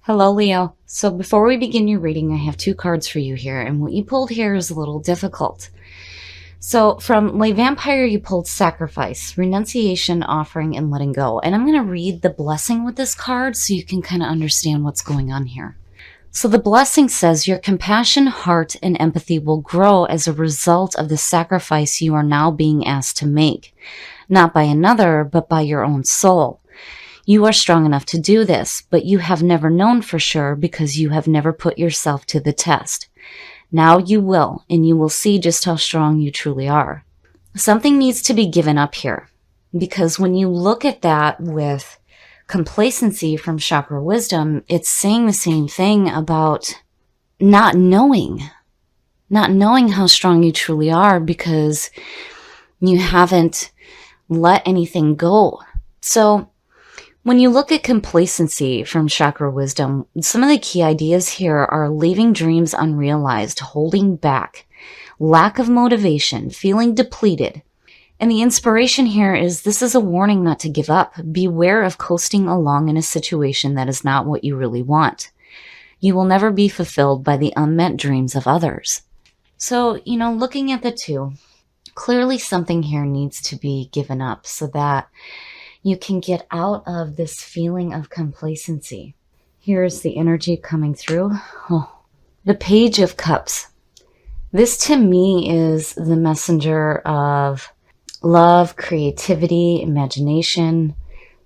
Hello, Leo. So before we begin your reading, I have two cards for you here, and what you pulled here is a little difficult. So from Le Vampire, you pulled Sacrifice, Renunciation, Offering, and Letting Go. And I'm going to read the blessing with this card so you can kind of understand what's going on here. So the blessing says, your compassion, heart, and empathy will grow as a result of the sacrifice you are now being asked to make, not by another, but by your own soul. You are strong enough to do this, but you have never known for sure because you have never put yourself to the test. Now you will, and you will see just how strong you truly are. Something needs to be given up here, because when you look at that with complacency from Chakra Wisdom, it's saying the same thing about not knowing how strong you truly are because you haven't let anything go. So when you look at complacency from Chakra Wisdom, some of the key ideas here are leaving dreams unrealized, holding back, lack of motivation, feeling depleted. And the inspiration here is this is a warning not to give up. Beware of coasting along in a situation that is not what you really want. You will never be fulfilled by the unmet dreams of others. So, looking at the two, clearly something here needs to be given up so that you can get out of this feeling of complacency. Here's the energy coming through. The Page of Cups. This to me is the messenger of love, creativity, imagination,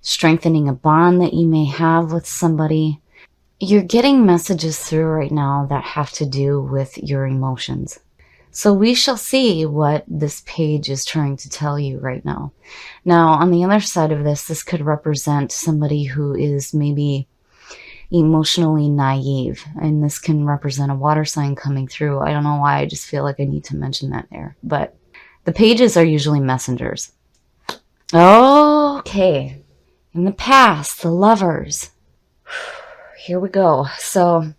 strengthening a bond that you may have with somebody. You're getting messages through right now that have to do with your emotions. So we shall see what this page is trying to tell you right now. Now, on the other side of this could represent somebody who is maybe emotionally naive, and this can represent a water sign coming through. I don't know why, I just feel like I need to mention that there. But the pages are usually messengers. Okay. In the past, the Lovers. Here we go. So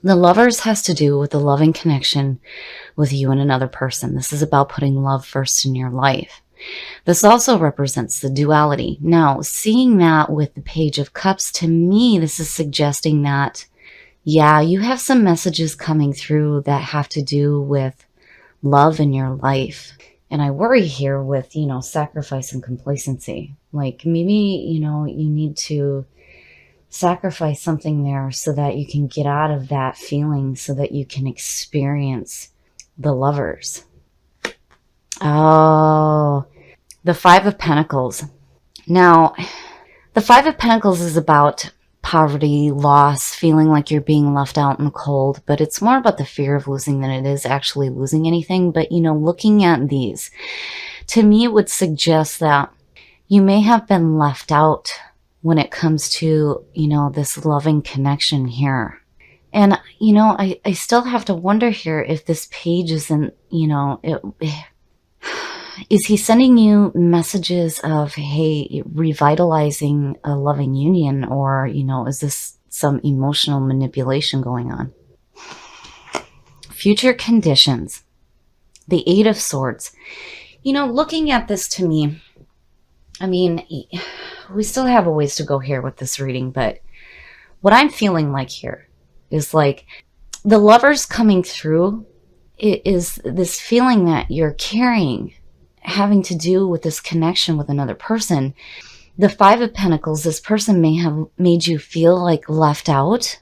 the Lovers has to do with the loving connection with you and another person. This is about putting love first in your life. This also represents the duality. Now, seeing that with the Page of Cups, to me, this is suggesting that, yeah, you have some messages coming through that have to do with love in your life. And I worry here with, sacrifice and complacency. Like maybe, you need to sacrifice something there so that you can get out of that feeling, so that you can experience the Lovers. Oh, the Five of Pentacles. Now, the Five of Pentacles is about poverty, loss, feeling like you're being left out in the cold, but it's more about the fear of losing than it is actually losing anything. But, looking at these, to me, it would suggest that you may have been left out when it comes to, this loving connection here. And, I still have to wonder here if this page isn't, is he sending you messages of, hey, revitalizing a loving union? Or, is this some emotional manipulation going on? Future conditions. The Eight of Swords. Looking at this, to me, we still have a ways to go here with this reading, but what I'm feeling like here is like the Lovers coming through is this feeling that you're carrying, having to do with this connection with another person. The Five of Pentacles, this person may have made you feel like left out.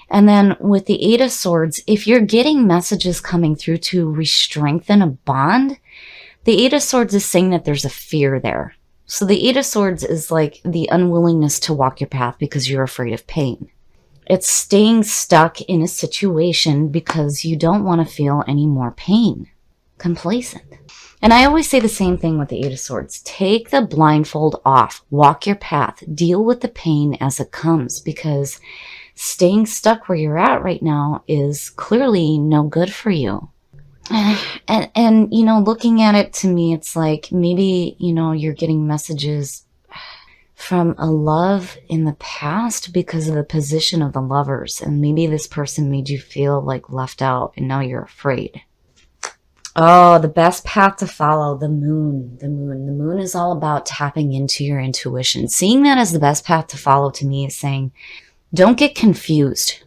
And then with the Eight of Swords, if you're getting messages coming through to re-strengthen a bond, the Eight of Swords is saying that there's a fear there. So the Eight of Swords is like the unwillingness to walk your path because you're afraid of pain. It's staying stuck in a situation because you don't want to feel any more pain. Complacent. And I always say the same thing with the Eight of Swords. Take the blindfold off. Walk your path. Deal with the pain as it comes, because staying stuck where you're at right now is clearly no good for you. And looking at it, to me, it's like maybe, you're getting messages from a love in the past because of the position of the Lovers. And maybe this person made you feel like left out and now you're afraid. Oh, the best path to follow, the moon. The moon is all about tapping into your intuition. Seeing that as the best path to follow, to me, is saying Don't get confused.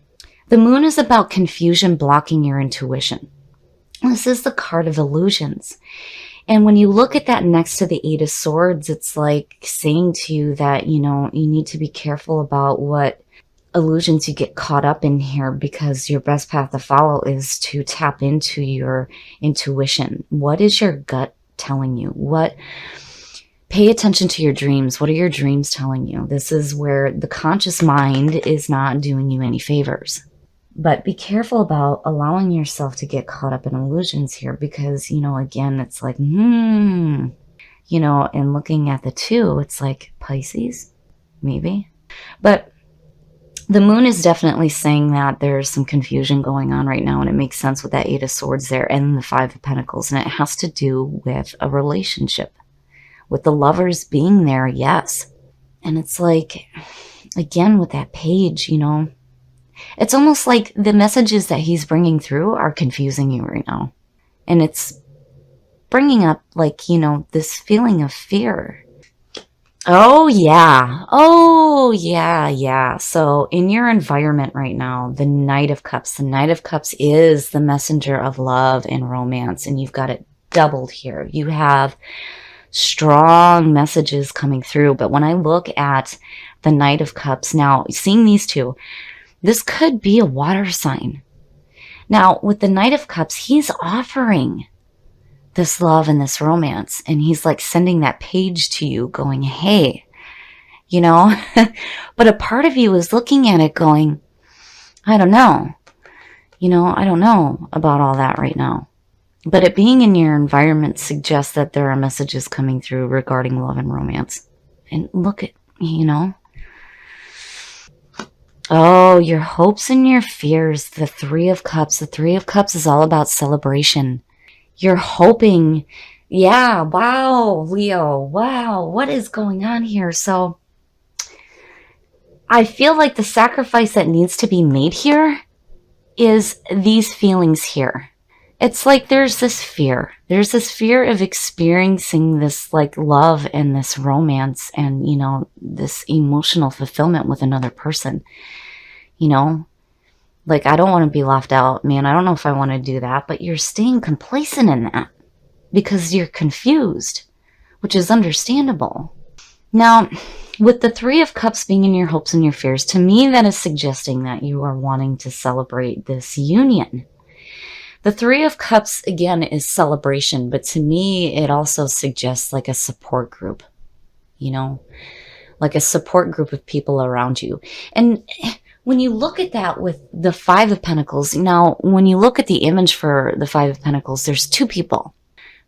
The moon is about confusion blocking your intuition. This is the card of illusions. And when you look at that next to the Eight of Swords, it's like saying to you that, you need to be careful about what illusions you get caught up in here, because your best path to follow is to tap into your intuition. What is your gut telling you? Pay attention to your dreams. What are your dreams telling you? This is where the conscious mind is not doing you any favors. But be careful about allowing yourself to get caught up in illusions here, because, again, it's like, and looking at the two, it's like Pisces, maybe. But the moon is definitely saying that there's some confusion going on right now, and it makes sense with that Eight of Swords there and the Five of Pentacles, and it has to do with a relationship, with the lovers being there, yes. And it's like, again, with that page, it's almost like the messages that he's bringing through are confusing you right now. And it's bringing up, like, this feeling of fear. Oh, yeah. So in your environment right now, the Knight of Cups is the messenger of love and romance. And you've got it doubled here. You have strong messages coming through. But when I look at the Knight of Cups, now seeing these two, this could be a water sign. Now, with the Knight of Cups, he's offering this love and this romance. And he's like sending that page to you going, hey, but a part of you is looking at it going, I don't know. I don't know about all that right now. But it being in your environment suggests that there are messages coming through regarding love and romance. And look at, oh, your hopes and your fears, the Three of Cups. The Three of Cups is all about celebration. You're hoping, yeah, wow, Leo, wow, what is going on here? So I feel like the sacrifice that needs to be made here is these feelings here. It's like there's this fear. There's this fear of experiencing this like love and this romance and, this emotional fulfillment with another person. Like, I don't want to be left out, man. I don't know if I want to do that, but you're staying complacent in that because you're confused, which is understandable. Now, with the Three of Cups being in your hopes and your fears, to me, that is suggesting that you are wanting to celebrate this union. The Three of Cups, again, is celebration, but to me, it also suggests like a support group, like a support group of people around you. And when you look at that with the Five of Pentacles, now, when you look at the image for the Five of Pentacles, there's two people.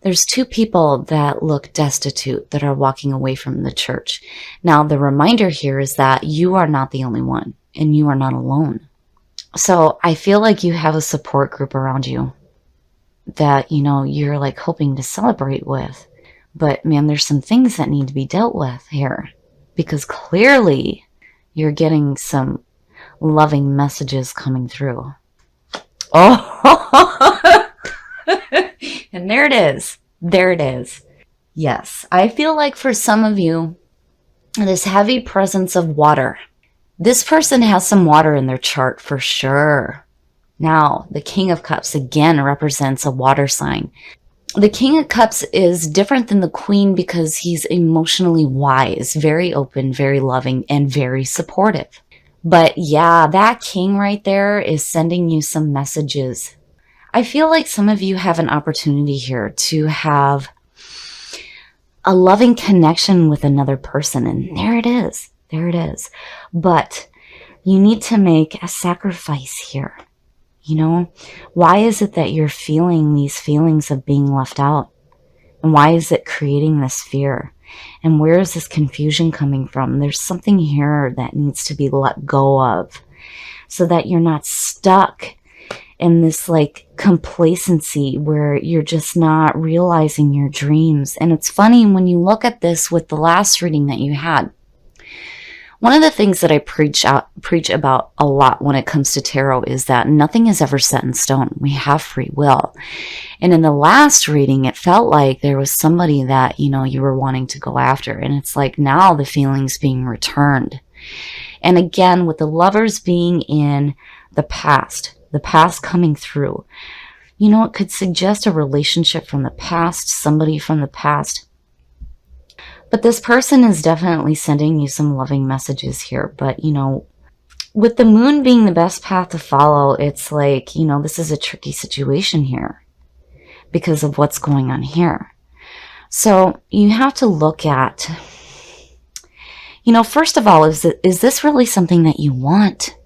There's two people that look destitute, that are walking away from the church. Now, the reminder here is that you are not the only one, and you are not alone. So I feel like you have a support group around you that, you're like hoping to celebrate with. But man, there's some things that need to be dealt with here, because clearly you're getting some loving messages coming through. Oh, and there it is. There it is. Yes, I feel like for some of you, this heavy presence of water. This person has some water in their chart for sure. Now, the King of Cups again represents a water sign. The King of Cups is different than the Queen because he's emotionally wise, very open, very loving, and very supportive. But yeah, that King right there is sending you some messages. I feel like some of you have an opportunity here to have a loving connection with another person. And there it is. There it is. But you need to make a sacrifice here. Why is it that you're feeling these feelings of being left out? And why is it creating this fear? And where is this confusion coming from? There's something here that needs to be let go of so that you're not stuck in this like complacency where you're just not realizing your dreams. And it's funny when you look at this with the last reading that you had. One of the things that I preach about a lot when it comes to tarot is that nothing is ever set in stone. We have free will. And in the last reading, it felt like there was somebody that, you were wanting to go after. And it's like now the feeling's being returned. And again, with the Lovers being in the past coming through, you know, it could suggest a relationship from the past, somebody from the past. But this person is definitely sending you some loving messages here. But, you know, with the Moon being the best path to follow, it's like, you know, this is a tricky situation here because of what's going on here. So you have to look at, you know, first of all, is this really something that you want?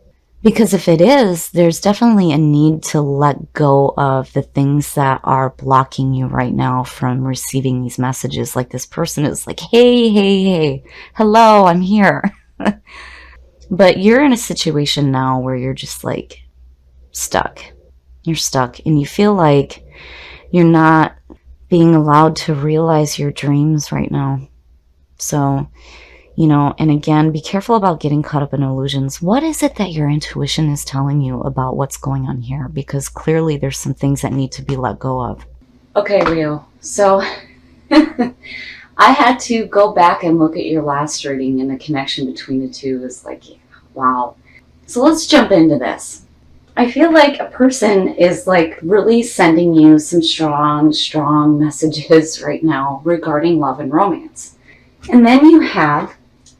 Because if it is, there's definitely a need to let go of the things that are blocking you right now from receiving these messages. Like this person is like, hey, hello, I'm here. But you're in a situation now where you're just like stuck. You're stuck and you feel like you're not being allowed to realize your dreams right now. So, you know, and again, be careful about getting caught up in illusions. What is it that your intuition is telling you about what's going on here? Because clearly there's some things that need to be let go of. Okay, Rio. So I had to go back and look at your last reading, and the connection between the two is like, wow. So let's jump into this. I feel like a person is like really sending you some strong messages right now regarding love and romance. And then you have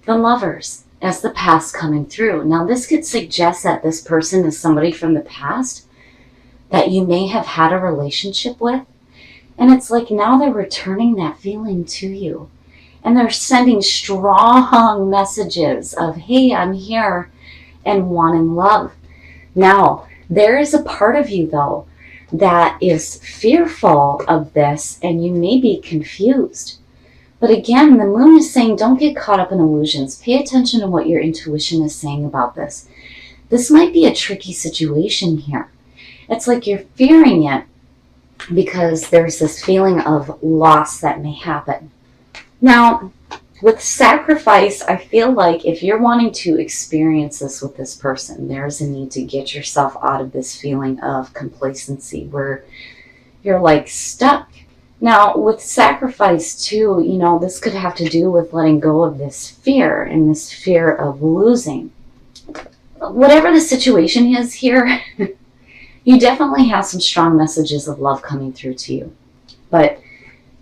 the Lovers as the past coming through. Now this could suggest that this person is somebody from the past that you may have had a relationship with. And it's like now they're returning that feeling to you. And they're sending strong messages of, hey, I'm here and wanting love. Now, there is a part of you, though, that is fearful of this, and you may be confused. But again, the Moon is saying, don't get caught up in illusions. Pay attention to what your intuition is saying about this. This might be a tricky situation here. It's like you're fearing it because there's this feeling of loss that may happen. Now, with sacrifice, I feel like if you're wanting to experience this with this person, there's a need to get yourself out of this feeling of complacency where you're like stuck. Now, with sacrifice too, you know, this could have to do with letting go of this fear and this fear of losing. Whatever the situation is here, you definitely have some strong messages of love coming through to you. But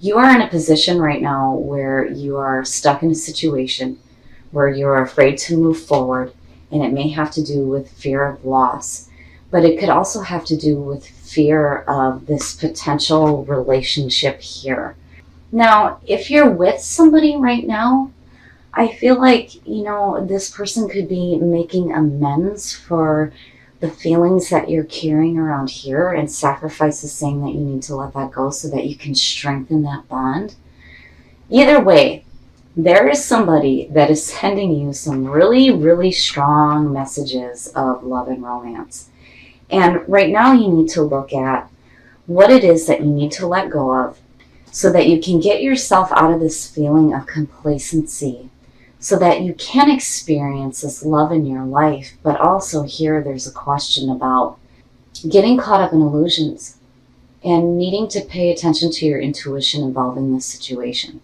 you are in a position right now where you are stuck in a situation where you're afraid to move forward, and it may have to do with fear of loss, but it could also have to do with fear of this potential relationship here. Now, if you're with somebody right now, I feel like, you know, this person could be making amends for the feelings that you're carrying around here, and sacrifice is saying that you need to let that go so that you can strengthen that bond. Either way, there is somebody that is sending you some really strong messages of love and romance. And right now you need to look at what it is that you need to let go of so that you can get yourself out of this feeling of complacency, so that you can experience this love in your life. But also here there's a question about getting caught up in illusions and needing to pay attention to your intuition involving this situation.